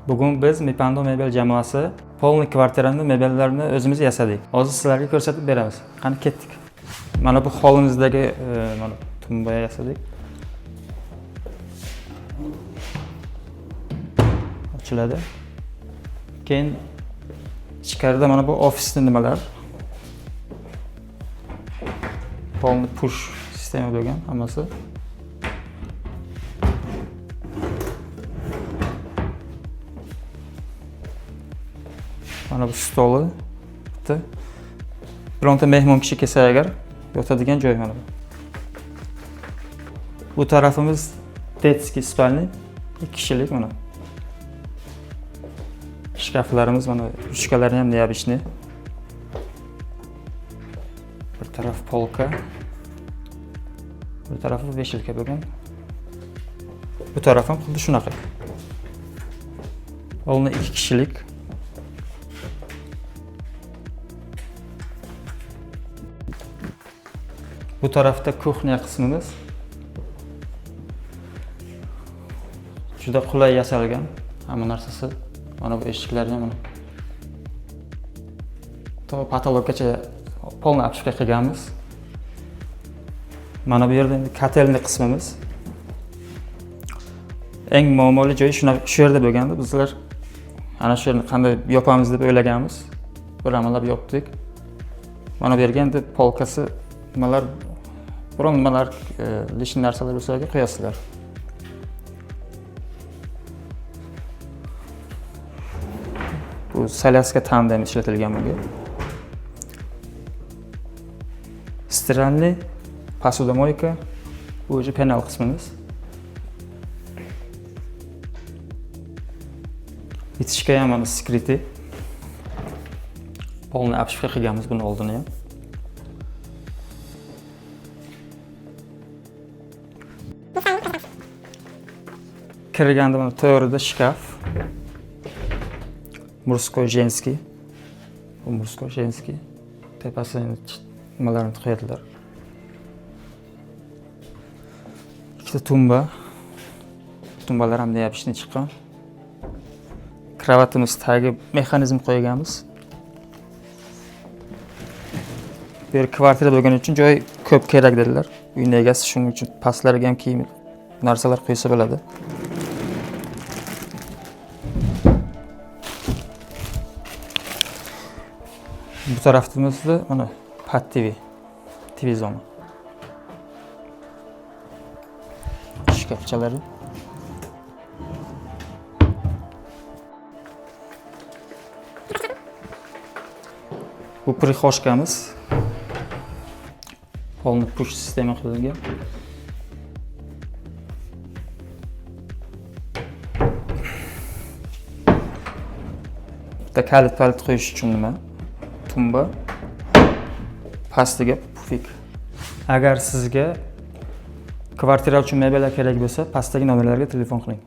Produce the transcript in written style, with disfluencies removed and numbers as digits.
Bugun biz Mipando mebel jamoasi polniy kvartirani mebellarini o'zimiz yasadik. Hozir sizlarga ko'rsatib beramiz. Qani ketdik. Mana bu holimizdagi mana tumba yasadik. Ochiladi. Keyin ichkarida mana bu ofisning nimalar. Polniy push sistemi bo'lgan hammasi. Mana bu stoli bitta. Bironta mehmon kishi kelsa agar yotadigan joy mana bu. Bu tarafimiz detskiy spalni 2 kishilik mana. Shkaflarimiz mana ruchkalari ham neobычный. Bir taraf polka. Bu tarafi veshilka bo'lgan. Bu taraf ham xuddi shunaqa. O'lni 2 kishilik. Bu tarafda kuxnya qismimiz. Juda qulay yasalgan. Hamma narsasi mana bu eshiklari ham mana. To patologgacha polniy обшивка qilganmiz. Mana bu yerda kotelni qismimiz. Eng muammoli joyi shu yerda bo'lgandi. Bizlar ana shu yerni qanday yopamiz deb o'ylaganmiz. Bir amalab yopdik. Mana bu yerga endi polkasi nimalar biron nimalar lishni narsalar bo'lsa qo'yasizlar. Bu salyaska tandem ishlatilgan bunga. Stiralniy posudomoyka, bu o'sha penal qismimiz. Bitishga ham mana skriti. Polniy обшивка qilganmiz buni oldini ham. Kirganda mana to'g'rida shkaf. Murskoy, женский. Bu murskoy, женский. Tepasiga nimalarni qo'yadilar. Ikkita tumba. Tumbalar ham neobычный chiqqan. Kravatimiz tagi mexanizm qo'yganmiz. Bu yer kvartira bo'lgani uchun joy ko'p kerak dedilar. Uyning egasi shuning uchun pastlarga ham kiyim narsalar qo'ysa bo'ladi. Bu tarafimizda mana Pat TV, TV zona. Shkafchalari. Bu prixoshkamiz. Polniy push sistema qilingan. Bitta kalit qo'yish uchun nima? Tumba. Pastiga pufik. Agar sizga kvartira uchun mebellar kerak bo'lsa, pastdagi nomerlarga telefon qiling.